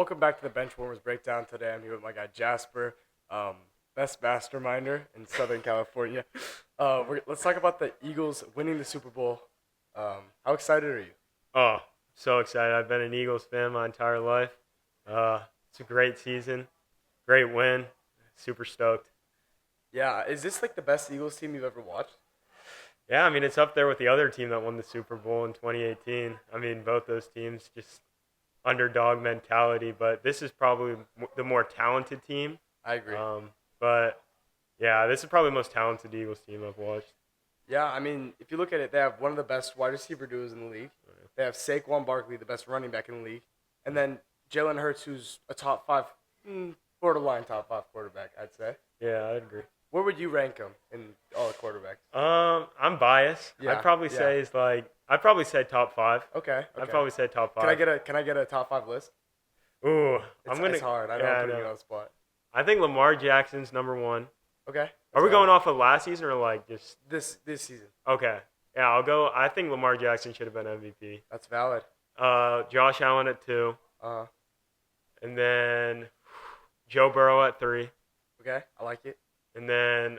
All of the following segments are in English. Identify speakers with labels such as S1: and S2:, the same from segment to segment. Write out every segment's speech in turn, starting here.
S1: Welcome back to the Benchwarmers breakdown. Today I'm here with my guy Jasper, um, best masterminder in Southern California. Let's talk about the Eagles winning the Super Bowl. How excited are you?
S2: Oh, so excited. I've been an Eagles fan my entire life. It's a great season, great win. Super stoked.
S1: Yeah, is this like the best Eagles team you've ever watched?
S2: Yeah, I mean, it's up there with the other team that won the Super Bowl in 2018. I mean, both those teams just underdog mentality, but this is probably the more talented team.
S1: I agree.
S2: But yeah, this is probably the most talented Eagles team I've watched.
S1: Yeah, I mean, if you look at it, they have one of the best wide receiver duos in the league. They have Saquon Barkley, the best running back in the league, and then Jalen Hurts, who's a top five, borderline top five quarterback, I'd say.
S2: Yeah, I agree.
S1: Where would you rank him in all the quarterbacks?
S2: I'm biased.
S1: Yeah,
S2: I'd probably say top five.
S1: Okay.
S2: I'd probably say top five.
S1: Can I get a top five list?
S2: Ooh,
S1: It's hard. I know I'm putting you on the spot.
S2: I think Lamar Jackson's number one.
S1: Okay.
S2: Are we going off of last season or like just
S1: this season?
S2: okay? Yeah, I'll go. I think Lamar Jackson should have been MVP.
S1: That's valid.
S2: Josh Allen at 2,
S1: Uh
S2: and then Joe Burrow at 3,
S1: Okay, I like it.
S2: and then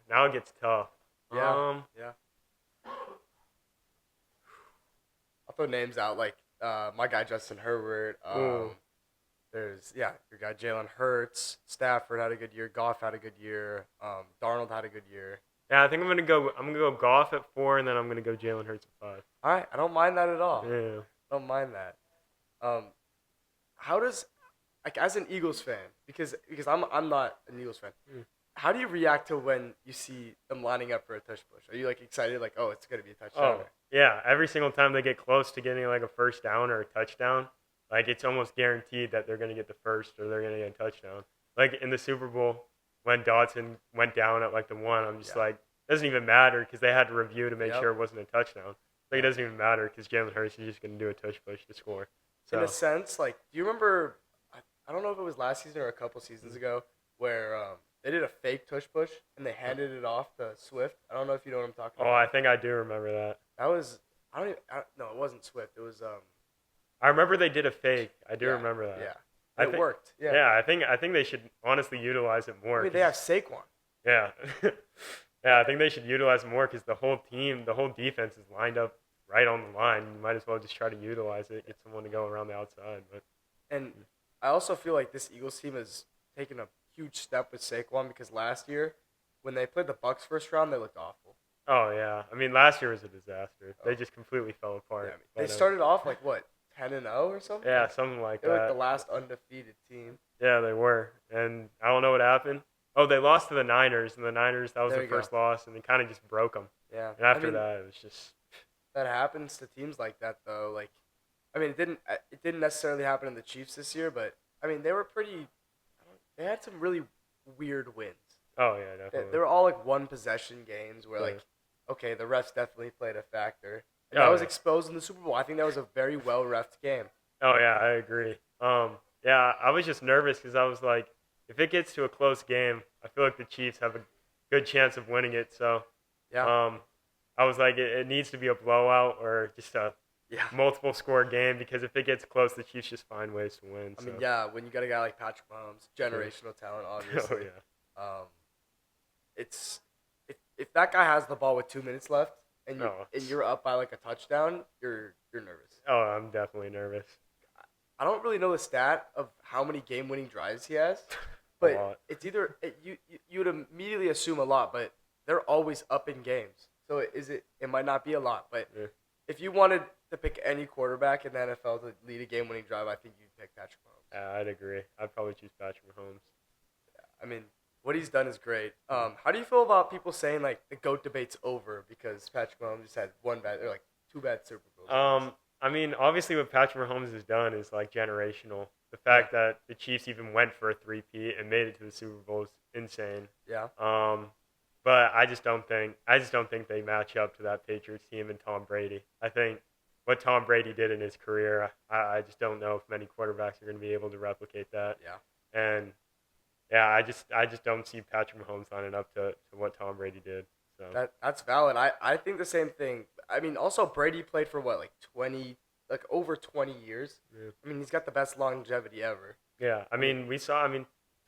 S2: now it gets tough.
S1: Yeah. I'll throw names out like my guy Justin Herbert. There's your guy Jalen Hurts. Stafford had a good year. Goff had a good year. Darnold had a good year.
S2: Yeah, I think I'm gonna go Goff at 4, and then I'm gonna go Jalen Hurts at 5.
S1: All right, I don't mind that at all.
S2: Yeah.
S1: Don't mind that. How does like as an Eagles fan because I'm not an Eagles fan. How do you react to when you see them lining up for a touch push? Are you like excited like, oh, it's gonna be a touchdown?
S2: Oh, yeah. Every single time they get close to getting like a first down or a touchdown, like it's almost guaranteed that they're gonna get the first or they're gonna get a touchdown. Like in the Super Bowl when Dotson went down at like the 1, I'm just like, it doesn't even matter because they had to review to make sure it wasn't a touchdown. Like it doesn't even matter because Jalen Hurts is just gonna do a touch push to score. So
S1: in a sense, like, do you remember? I don't know if it was last season or a couple seasons ago where they did a fake tush push and they handed it off to Swift. I don't know if you know what I'm talking about.
S2: I think I do remember that.
S1: That was no, it wasn't Swift. It was
S2: I remember they did a fake. I do remember that.
S1: Yeah, it worked. Yeah,
S2: yeah. I think they should honestly utilize it more.
S1: I mean, they have Saquon.
S2: Yeah, yeah. I think they should utilize it more because the whole team, the whole defense is lined up right on the line. You might as well just try to utilize it, get someone to go around the outside.
S1: And I also feel like this Eagles team has taken a huge step with Saquon because last year when they played the Bucks first round, they looked awful.
S2: Oh yeah, I mean last year was a disaster. They just completely fell apart.
S1: Yeah, I mean, they started off like what 10-0 or something.
S2: Yeah, something like that.
S1: They're like the last undefeated team.
S2: Yeah, they were, and I don't know what happened. Oh, they lost to the Niners, and the Niners that was their first loss, and they kind of just broke them.
S1: Yeah,
S2: and after that, it was just
S1: that happens to teams like that though. Like, I mean, it didn't necessarily happen in the Chiefs this year, but I mean they were pretty. They had some really weird wins.
S2: Oh yeah, definitely.
S1: They were all like one possession games where like, okay, the refs definitely played a factor. And
S2: that
S1: was exposed in the Super Bowl. I think that was a very well refed game.
S2: Oh yeah, I agree. Yeah, I was just nervous because I was like, if it gets to a close game, I feel like the Chiefs have a good chance of winning it. So, I was like, it needs to be a blowout or just a multiple score game because if it gets close, the Chiefs just find ways to win.
S1: I mean, yeah, when you got a guy like Patrick Mahomes, generational talent, obviously.
S2: Oh
S1: yeah. If that guy has the ball with 2 minutes left and you're up by like a touchdown, you're nervous.
S2: Oh, I'm definitely nervous.
S1: I don't really know the stat of how many game-winning drives he has, but it's either you would immediately assume a lot, but they're always up in games. So it might not be a lot, but if you wanted to pick any quarterback in the NFL to lead a game-winning drive, I think you'd pick Patrick Mahomes.
S2: Yeah, I'd agree. I'd probably choose Patrick Mahomes.
S1: Yeah, I mean, what he's done is great. How do you feel about people saying like the GOAT debate's over because Patrick Mahomes just had two bad Super Bowls?
S2: I mean, obviously what Patrick Mahomes has done is like generational. The fact that the Chiefs even went for a three-peat and made it to the Super Bowl is insane.
S1: Yeah.
S2: But I just don't think they match up to that Patriots team and Tom Brady. I think what Tom Brady did in his career, I just don't know if many quarterbacks are going to be able to replicate that.
S1: Yeah.
S2: And yeah, I just don't see Patrick Mahomes lining up to what Tom Brady did. So
S1: that's valid. I think the same thing. I mean, also Brady played for what, like like over 20 years.
S2: Yeah.
S1: I mean, he's got the best longevity ever.
S2: Yeah, I mean,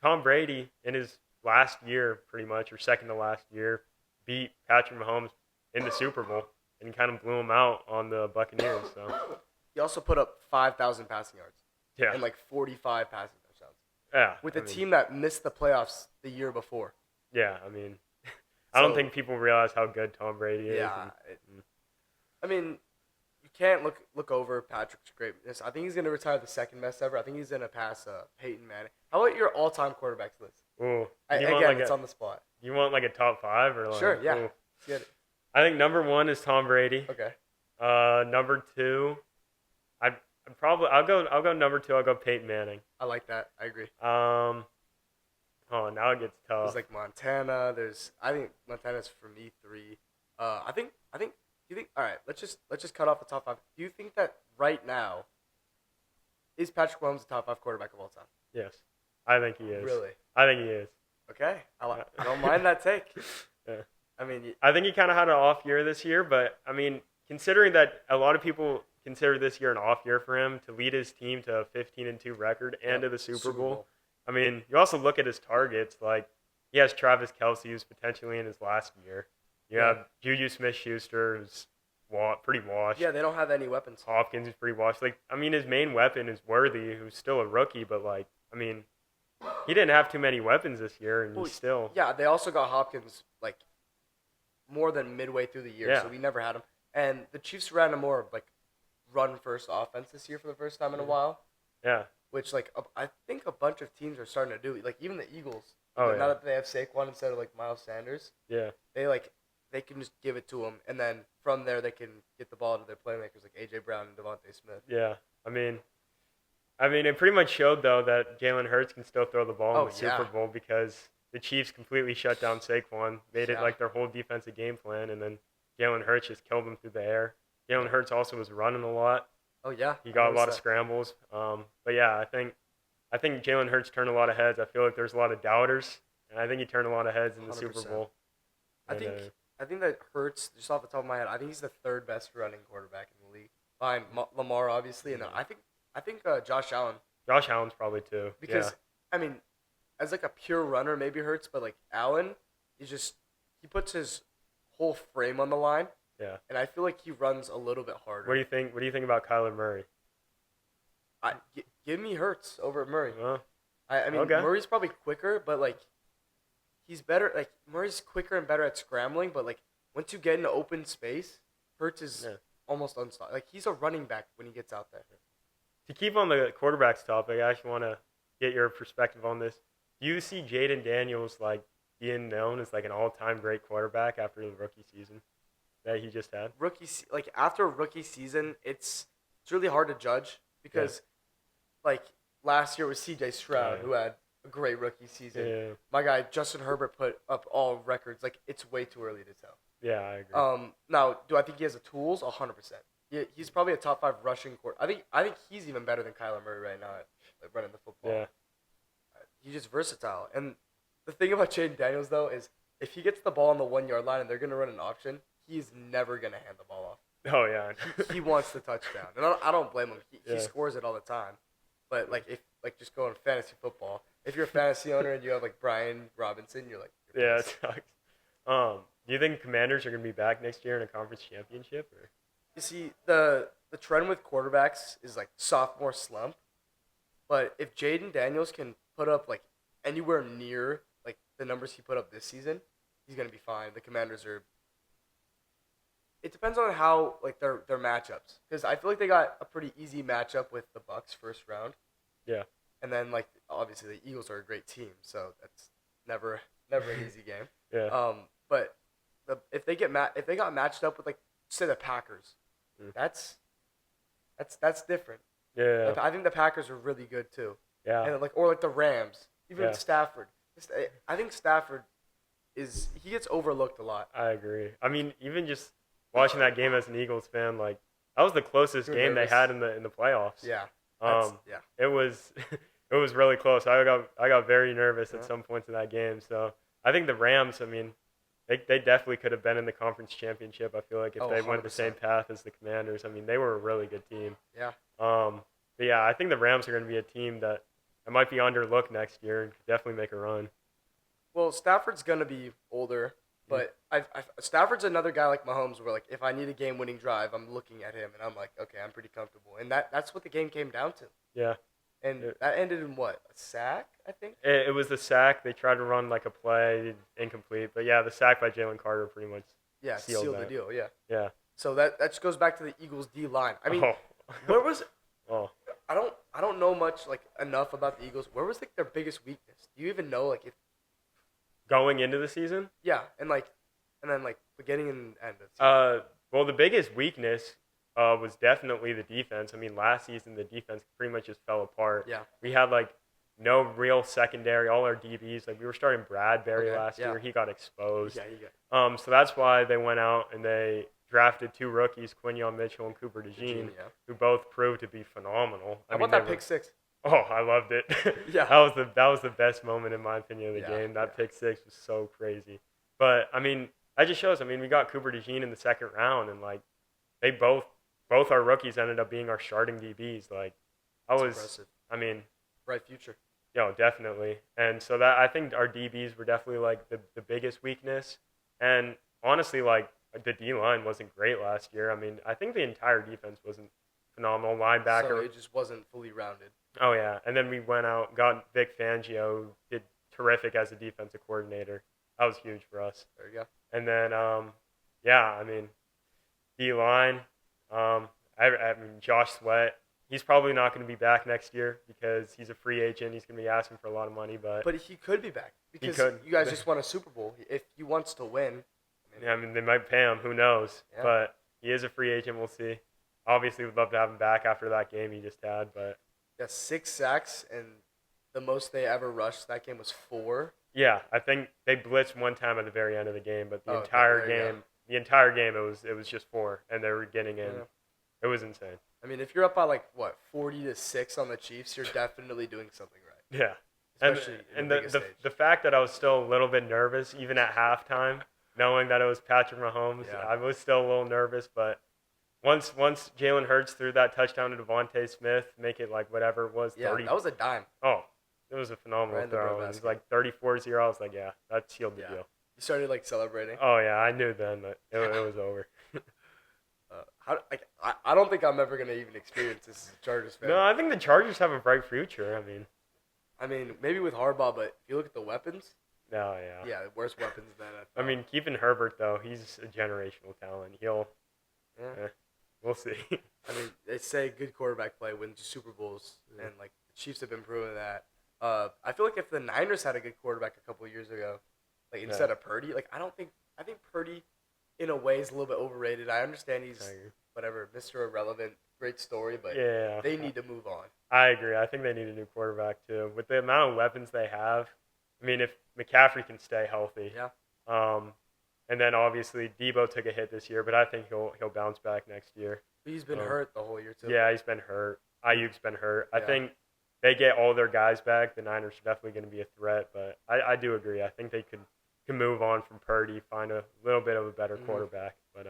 S2: Tom Brady in his last year, pretty much, or second to last year, beat Patrick Mahomes in the Super Bowl and kind of blew him out on the Buccaneers. So
S1: He also put up 5,000 passing yards
S2: yeah,
S1: and like 45 passing touchdowns
S2: yeah,
S1: with a team that missed the playoffs the year before.
S2: Yeah, I mean, I don't think people realize how good Tom Brady is.
S1: Yeah, I mean, you can't look over Patrick's greatness. I think he's gonna retire the second best ever. I think he's gonna pass Peyton Manning. How about your all-time quarterbacks list?
S2: Ooh,
S1: It's on the spot.
S2: You want like a top 5 or like?
S1: Sure, yeah.
S2: Ooh.
S1: Let's get it.
S2: I think number 1 is Tom Brady.
S1: Okay.
S2: Number 2, I'll go number 2. I'll go Peyton Manning.
S1: I like that. I agree.
S2: Oh, now it gets tough.
S1: There's like Montana. I think Montana's for me 3. I think. You think? All right. Let's just cut off the top 5. Do you think that right now is Patrick Mahomes the top 5 quarterback of all time?
S2: Yes, I think he is.
S1: Really?
S2: I think he is.
S1: Okay. I don't mind that take.
S2: Yeah.
S1: I mean,
S2: I think he kind of had an off year this year, but I mean, considering that a lot of people consider this year an off year for him to lead his team to a 15-2 record and to the Super Bowl. I mean, you also look at his targets. Like, he has Travis Kelce, who's potentially in his last year. You have Juju Smith-Schuster, who's pretty washed.
S1: Yeah, they don't have any weapons.
S2: Hopkins is pretty washed. Like, I mean, his main weapon is Worthy, who's still a rookie, but like, I mean, he didn't have too many weapons this year, and he's still.
S1: Yeah, they also got Hopkins like more than midway through the year, so we never had him. And the Chiefs ran a more like run-first offense this year for the first time in a while.
S2: Yeah.
S1: Which like I think a bunch of teams are starting to do. Like even the Eagles.
S2: Oh,
S1: now that they have Saquon instead of like Miles Sanders.
S2: Yeah.
S1: They can just give it to him, and then from there they can get the ball to their playmakers like A.J. Brown and Devontae Smith.
S2: Yeah, I mean, it pretty much showed though that Jalen Hurts can still throw the ball in the Super Bowl because the Chiefs completely shut down Saquon, made it like their whole defensive game plan, and then Jalen Hurts just killed them through the air. Jalen Hurts also was running a lot.
S1: Oh yeah,
S2: he got a lot of scrambles. But yeah, I think Jalen Hurts turned a lot of heads. I feel like there's a lot of doubters, and I think he turned a lot of heads in the 100%. Super Bowl.
S1: I think that Hurts, just off the top of my head, I think he's the 3rd best running quarterback in the league, behind Lamar obviously, and then I think Josh Allen.
S2: Josh Allen's probably 2.
S1: Because I mean, as like a pure runner, maybe Hurts, but like Allen, he puts his whole frame on the line.
S2: Yeah. And
S1: I feel like he runs a little bit harder.
S2: What do you think about Kyler Murray?
S1: Give me Hurts over Murray. I mean,
S2: okay.
S1: Murray's probably quicker, but like he's better. Like Murray's quicker and better at scrambling, but like once you get into open space, Hurts is almost unstoppable. Like he's a running back when he gets out there.
S2: To keep on the quarterbacks topic, I actually want to get your perspective on this. Do you see Jaden Daniels like being known as like an all-time great quarterback after the rookie season that he just had?
S1: After a rookie season, it's really hard to judge because like last year was C.J. Stroud who had a great rookie season.
S2: Yeah.
S1: My guy Justin Herbert put up all records. Like it's way too early to tell.
S2: Yeah, I agree.
S1: Now, do I think he has the tools? 100%. He's probably a top 5 rushing quarterback. I think he's even better than Kyler Murray right now at like, running the football.
S2: Yeah.
S1: He's just versatile. And the thing about Jaden Daniels though is if he gets the ball on the 1-yard line and they're gonna run an option, he's never gonna hand the ball off.
S2: Oh yeah.
S1: he wants the touchdown, and I don't blame him. He scores it all the time. But like if just going fantasy football, if you're a fantasy owner and you have like Brian Robinson, you're like
S2: it sucks. Do you think Commanders are gonna be back next year in a conference championship? Or?
S1: You see, the trend with quarterbacks is like sophomore slump. But if Jaden Daniels can put up like anywhere near like the numbers he put up this season, he's gonna be fine. The Commanders are. It depends on how like their matchups, because I feel like they got a pretty easy matchup with the Bucks first round.
S2: Yeah.
S1: And then like obviously the Eagles are a great team, so that's never an easy game.
S2: Yeah.
S1: But if they got matched up with like say the Packers, that's different.
S2: Yeah.
S1: Like, I think the Packers are really good too.
S2: Yeah.
S1: And or like the Rams, even Stafford. I think Stafford he gets overlooked a lot.
S2: I agree. I mean, even just watching that game as an Eagles fan, like that was the closest game they had in the playoffs.
S1: Yeah.
S2: It was really close. I got very nervous at some points in that game. So I think the Rams. I mean, They definitely could have been in the conference championship. I feel like if
S1: Oh,
S2: they went the
S1: 100%.
S2: same path as the Commanders. I mean, they were a really good team.
S1: Yeah.
S2: But yeah, I think the Rams are going to be a team that might be underlooked next year and could definitely make a run.
S1: Well, Stafford's gonna be older, but Stafford's another guy like Mahomes, where like if I need a game-winning drive, I'm looking at him and I'm like, okay, I'm pretty comfortable, and that's what the game came down to.
S2: Yeah.
S1: And that ended in what? A sack, I think.
S2: It was the sack. They tried to run like a play, incomplete. But yeah, the sack by Jalen Carter pretty much
S1: Sealed the deal. Yeah.
S2: Yeah.
S1: So that just goes back to the Eagles' D line. I mean,
S2: Oh.
S1: where was?
S2: Oh.
S1: I don't know much like enough about the Eagles. Where was like their biggest weakness? Do you even know like if?
S2: Going into the season?
S1: Yeah, and then beginning and end of the season.
S2: Well, the biggest weakness was definitely the defense. I mean, last season the defense pretty much just fell apart.
S1: Yeah.
S2: We had like no real secondary. All our DBs, like we were starting Bradbury last year. He got exposed.
S1: Yeah, he got.
S2: So that's why they went out and they drafted 2 rookies, Quinyon Mitchell and Cooper DeJean, who both proved to be phenomenal.
S1: How about that pick six?
S2: Oh, I loved it.
S1: Yeah.
S2: That was the best moment in my opinion of the game. That pick six was so crazy. But I mean, that just shows. I mean, we got Cooper DeJean in the second round, and like they both our rookies ended up being our starting DBs. Like
S1: That's impressive.
S2: I mean,
S1: bright future.
S2: Yeah, definitely. And so that I think our DBs were definitely like the biggest weakness. And honestly, like the D line wasn't great last year. I mean, I think the entire defense wasn't phenomenal. Linebacker.
S1: So it just wasn't fully rounded.
S2: Oh yeah, and then we went out, got Vic Fangio, who did terrific as a defensive coordinator. That was huge for us.
S1: There you go.
S2: And then, I mean, D-line, I mean, Josh Sweat, he's probably not going to be back next year because he's a free agent. He's going to be asking for a lot of money, but
S1: he could be back because you guys just won a Super Bowl. If he wants to win,
S2: I mean, they might pay him. Who knows?
S1: Yeah.
S2: But he is a free agent. We'll see. Obviously, we'd love to have him back after that game he just had, but.
S1: Yeah, 6 sacks, and the most they ever rushed that game was 4.
S2: Yeah, I think they blitzed one time at the very end of the game, but the entire game, it was just 4, and they were getting in. Yeah. It was insane.
S1: I mean, if you're up by 40-6 on the Chiefs, you're definitely doing something right.
S2: Yeah, especially and the fact that I was still a little bit nervous even at halftime, knowing that it was Patrick Mahomes, I was still a little nervous, but. Once Jalen Hurts threw that touchdown to Devontae Smith, make it like whatever it was, 30.
S1: Yeah, that was a dime.
S2: Oh, it was a phenomenal throw. It was like 34-0. I was like, yeah, that sealed the deal.
S1: You started celebrating.
S2: Oh yeah, I knew then that it was over.
S1: I don't think I'm ever gonna even experience this as a Chargers fan.
S2: No, I think the Chargers have a bright future.
S1: I mean, maybe with Harbaugh, but if you look at the weapons.
S2: No, yeah.
S1: Yeah, worse weapons than
S2: I mean, keeping Herbert though, he's a generational talent. He'll. Yeah. We'll see.
S1: I mean, they say good quarterback play wins Super Bowls, and the Chiefs have been proving that. I feel like if the Niners had a good quarterback a couple of years ago, instead of Purdy, I think Purdy, in a way, is a little bit overrated. I understand he's whatever, Mr. Irrelevant, great story, but they need to move on.
S2: I agree. I think they need a new quarterback too. With the amount of weapons they have, I mean, if McCaffrey can stay healthy, and then obviously Debo took a hit this year, but I think he'll bounce back next year.
S1: He's been hurt the whole year too.
S2: Yeah, he's been hurt. Ayuk's been hurt. I think they get all their guys back. The Niners are definitely going to be a threat, but I do agree. I think they can move on from Purdy, find a little bit of a better quarterback. But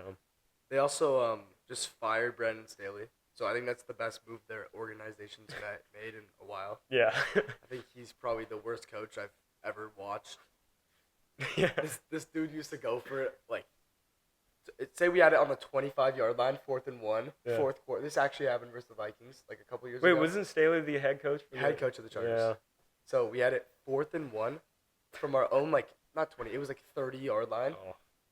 S1: they also just fired Brandon Staley, so I think that's the best move their organization's made in a while.
S2: Yeah,
S1: I think he's probably the worst coach I've ever watched.
S2: Yeah.
S1: This dude used to go for it say we had it on the 25-yard line, 4th and 1, fourth quarter. This actually happened versus the Vikings a couple years ago.
S2: Wait, wasn't Staley the head coach?
S1: Coach of the Chargers. Yeah. So we had it 4th and 1 from our own not 20, it was 30-yard line,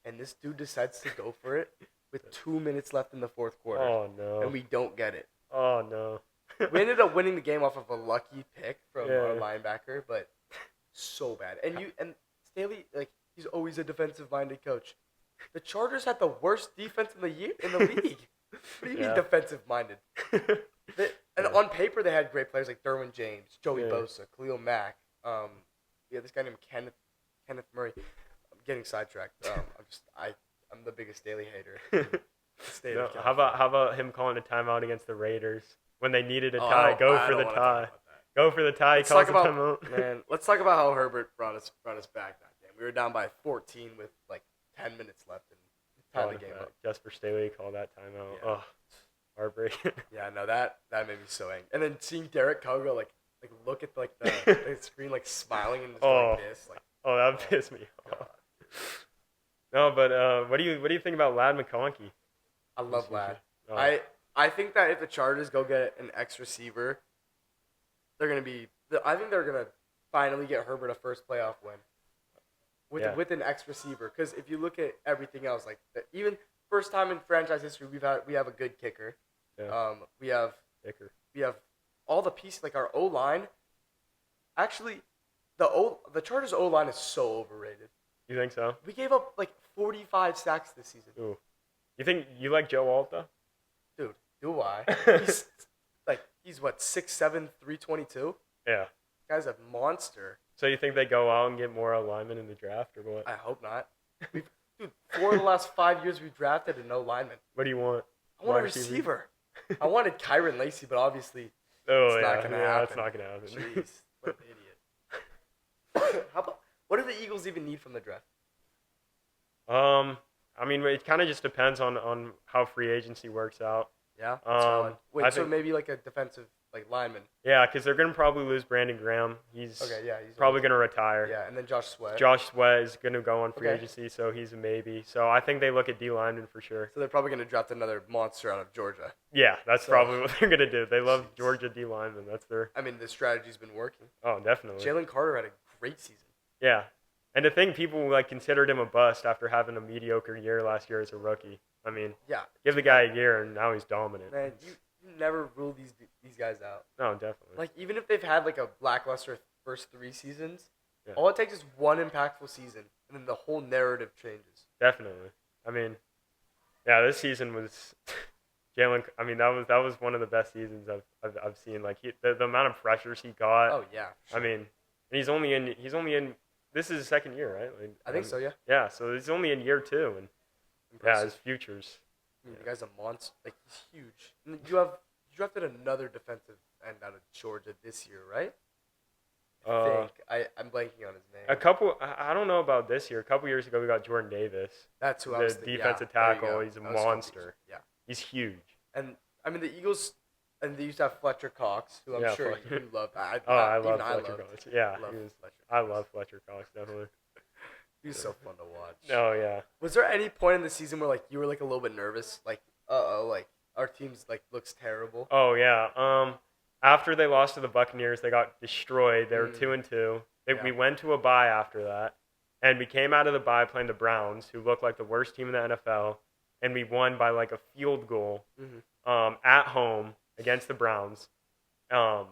S1: and this dude decides to go for it with 2 minutes left in the 4th quarter.
S2: Oh no!
S1: And we don't get it.
S2: Oh no!
S1: We ended up winning the game off of a lucky pick from our linebacker, but so bad. And Staley, he's always a defensive-minded coach. The Chargers had the worst defense in the league. What do you mean defensive-minded? And on paper, they had great players like Derwin James, Joey Bosa, Khalil Mack. This guy named Kenneth Murray. I'm getting sidetracked. I'm the biggest Staley hater.
S2: No, how about him calling a timeout against the Raiders when they needed a tie? Go for the tie. Go for the tie. Let's talk about
S1: Let's talk about how Herbert brought us back that game. We were down by 14 with 10 minutes left and tie the game up.
S2: Jasper Staley called that timeout.
S1: Yeah.
S2: Oh, heartbreaking.
S1: Yeah, no, that made me so angry. And then seeing Derek Carr go, like look at, like, the screen, like, smiling and just like this. Like,
S2: that pissed me off. No, but what do you think about Ladd McConkey?
S1: I love Ladd.
S2: Oh.
S1: I think that if the Chargers go get an X receiver, they're going to be – I think they're going to finally get Herbert a first playoff win with an X receiver. Because if you look at everything else, like even first time in franchise history, we have a good kicker.
S2: Yeah.
S1: We have all the pieces, like our O-line. Actually, the Chargers O-line is so overrated.
S2: You think so?
S1: We gave up like 45 sacks this season.
S2: Ooh. You think you like Joe Alt though?
S1: Dude, do I? He's what, 6'7", 322?
S2: Yeah.
S1: Guy's a monster.
S2: So you think they go out and get more linemen in the draft or what?
S1: I hope not. Dude, 4 of the last 5 years we've drafted and no lineman.
S2: What do you want?
S1: I want a receiver. I wanted Kyron Lacey, but obviously
S2: it's
S1: not going to happen.
S2: It's not going to happen.
S1: Jeez, what an idiot. What do the Eagles even need from the draft?
S2: I mean, it kind of just depends on how free agency works out.
S1: Yeah. Wait,
S2: I
S1: so
S2: think,
S1: maybe like a defensive lineman.
S2: Yeah, because they're gonna probably lose Brandon Graham. He's probably gonna retire.
S1: Yeah, and then Josh Sweat.
S2: Josh Sweat is gonna go on free agency, so he's a maybe. So I think they look at D lineman for sure.
S1: So they're probably gonna draft another monster out of Georgia.
S2: Yeah, that's probably what they're gonna do. They love Georgia D lineman. That's their.
S1: I mean, the strategy's been working.
S2: Oh, definitely.
S1: Jalen Carter had a great season.
S2: Yeah. And to think people considered him a bust after having a mediocre year last year as a rookie. I mean, give the guy a year and now he's dominant.
S1: Man, you never rule these guys out.
S2: No, definitely.
S1: Like, even if they've had like a lackluster first 3 seasons, all it takes is one impactful season, and then the whole narrative changes.
S2: Definitely. I mean, this season was Jalen. I mean, that was one of the best seasons I've seen. Like the amount of pressures he got.
S1: Oh yeah. Sure.
S2: I mean, and he's only in. This is his second year, right? Like,
S1: I think so, yeah.
S2: Yeah, so he's only in year 2, and his futures.
S1: I mean, the guy's a monster. Like, he's huge. And you drafted another defensive end out of Georgia this year, right? I think I'm blanking on his name.
S2: I don't know about this year. A couple years ago, we got Jordan Davis.
S1: That's who I was thinking.
S2: The defensive tackle. He's a monster.
S1: Yeah,
S2: he's huge.
S1: And I mean, the Eagles. And they used to have Fletcher Cox, who I'm sure you love.
S2: I love Fletcher Cox. Yeah, I love Fletcher Cox, definitely.
S1: He was so fun to watch.
S2: Oh, yeah.
S1: Was there any point in the season where, like, you were, like, a little bit nervous? Like, like, our team's, like, looks terrible?
S2: Oh, yeah. After they lost to the Buccaneers, they got destroyed. They were 2-2. We went to a bye after that. And we came out of the bye playing the Browns, who looked like the worst team in the NFL. And we won by, like, a field goal at home against the Browns. And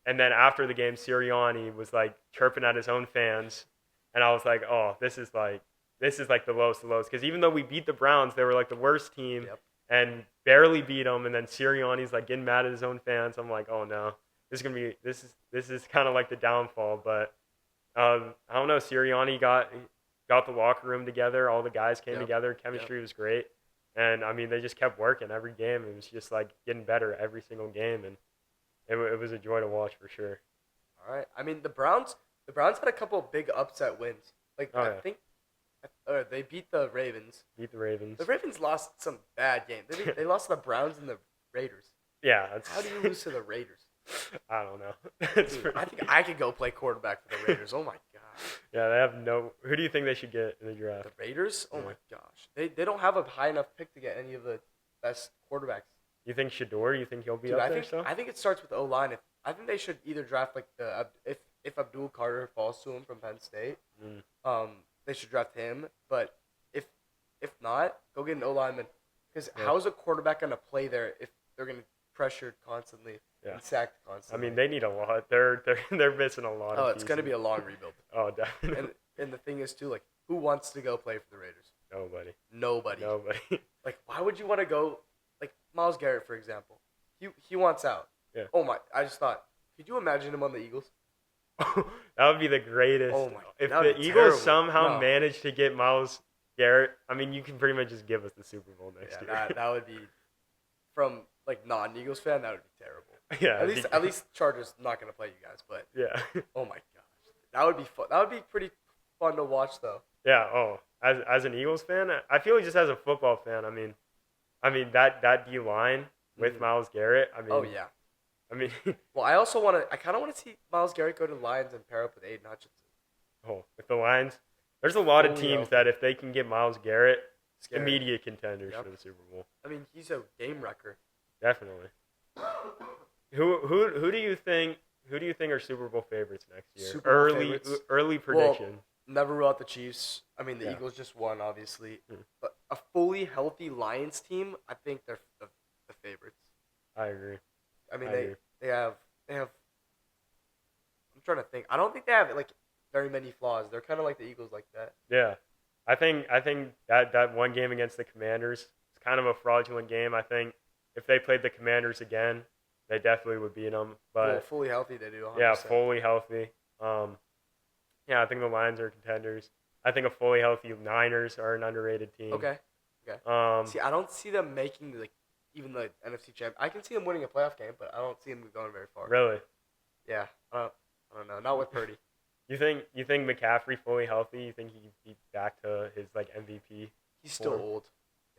S2: then after the game, Sirianni was like chirping at his own fans. And I was like, oh, this is like the lowest of lows. Because even though we beat the Browns, they were like the worst team and barely beat them. And then Sirianni's like getting mad at his own fans. I'm like, oh no, this is kind of like the downfall. But I don't know. Sirianni got the locker room together. All the guys came together. Chemistry was great. And, I mean, they just kept working every game. It was just, like, getting better every single game. And it was a joy to watch for sure.
S1: All right. I mean, the Browns had a couple of big upset wins. Like, I think they beat the Ravens.
S2: The
S1: Ravens lost some bad games. They lost to the Browns and the Raiders.
S2: Yeah.
S1: How do you lose to the Raiders?
S2: I don't know.
S1: Dude, I think I could go play quarterback for the Raiders. Oh, my gosh.
S2: Yeah, they have who do you think they should get in the draft?
S1: The Raiders? Oh, my gosh. They don't have a high enough pick to get any of the best quarterbacks.
S2: You think Shador? You think he'll be up there?
S1: I think it starts with O-line. I think they should either draft, like, if Abdul Carter falls to him from Penn State, they should draft him. But if not, go get an O-lineman. Because how is a quarterback going to play there if they're going to pressured constantly and sacked constantly?
S2: I mean, they need a lot. They're missing a lot.
S1: Oh, it's going to be a long rebuild.
S2: Oh, definitely.
S1: And the thing is too, like, who wants to go play for the Raiders? Nobody. Like, why would you want to go? Like Myles Garrett, for example, he wants out.
S2: Yeah.
S1: Oh my! I just thought, could you imagine him on the Eagles?
S2: That would be the greatest.
S1: Oh my!
S2: If the Eagles somehow manage to get Myles Garrett, I mean, you can pretty much just give us the Super Bowl next year.
S1: That would be, from like non-Eagles fan, that would be terrible.
S2: Yeah.
S1: At least Chargers not gonna play you guys, but
S2: yeah.
S1: Oh my gosh, that would be fun. That would be pretty fun to watch, though.
S2: Yeah. Oh, as an Eagles fan, I feel like just as a football fan, I mean that D line with Myles Garrett.
S1: Oh yeah.
S2: I mean,
S1: well, I kind of want to see Myles Garrett go to the Lions and pair up with Aiden Hutchinson.
S2: oh, with the Lions, there's a lot of
S1: Fully
S2: teams
S1: healthy.
S2: that if they can get Myles Garrett,
S1: Scary.
S2: immediate contenders for the Super Bowl.
S1: I mean, he's a game wrecker.
S2: Definitely. Who do you think are Super Bowl favorites next year?
S1: Super Bowl favorites?
S2: Early prediction.
S1: Well, never rule out the Chiefs. I mean, the Eagles just won, obviously. But a fully healthy Lions team, I think they're the favorites.
S2: I agree.
S1: I mean, they have. I'm trying to think. I don't think they have like very many flaws. They're kind of like the Eagles like that.
S2: Yeah, I think that one game against the Commanders is kind of a fraudulent game. I think if they played the Commanders again, they definitely would beat them. But
S1: well, fully healthy, they do. 100%.
S2: Yeah, fully healthy. Yeah, I think the Lions are contenders. I think a fully healthy Niners are an underrated team.
S1: Okay. See, I don't see them making even the NFC champ. I can see them winning a playoff game, but I don't see them going very far.
S2: Really?
S1: Yeah. I don't know. Not with Purdy.
S2: You think McCaffrey fully healthy? You think he can be back to his MVP?
S1: He's still old.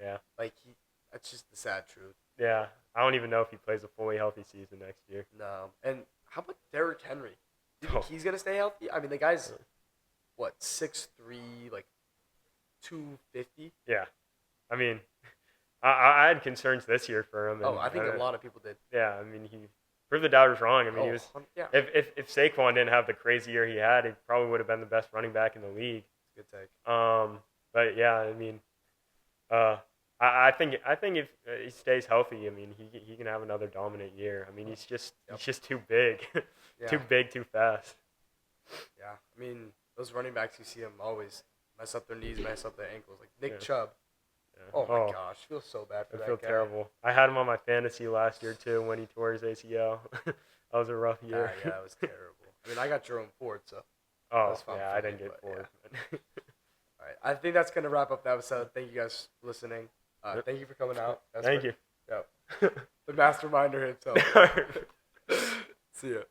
S2: Yeah.
S1: That's just the sad truth.
S2: Yeah. I don't even know if he plays a fully healthy season next year.
S1: No. And how about Derrick Henry? Do you think he's gonna stay healthy? I mean, the guy's 6'3", 250.
S2: Yeah. I mean, I had concerns this year for him.
S1: I think a lot of people did.
S2: Yeah, I mean, he proved the doubters wrong. I mean, he was.
S1: Yeah.
S2: If Saquon didn't have the crazy year he had, he probably would have been the best running back in the league.
S1: Good take.
S2: But yeah, I mean, I think if he stays healthy, I mean, he can have another dominant year. I mean, he's just too big, too big, too fast.
S1: Yeah, I mean, those running backs you see them always mess up their knees, mess up their ankles, like Nick Chubb. Yeah. Oh my gosh, I feel so bad for that guy.
S2: I feel terrible. I had him on my fantasy last year too when he tore his ACL. That was a rough year.
S1: Yeah, it was terrible. I mean, I got Jerome Ford, so.
S2: Oh yeah, I didn't get Ford.
S1: Yeah. All right, I think that's gonna wrap up the episode. Thank you guys for listening. Thank you for coming out.
S2: Thank you.
S1: Yep. The masterminder himself. See ya.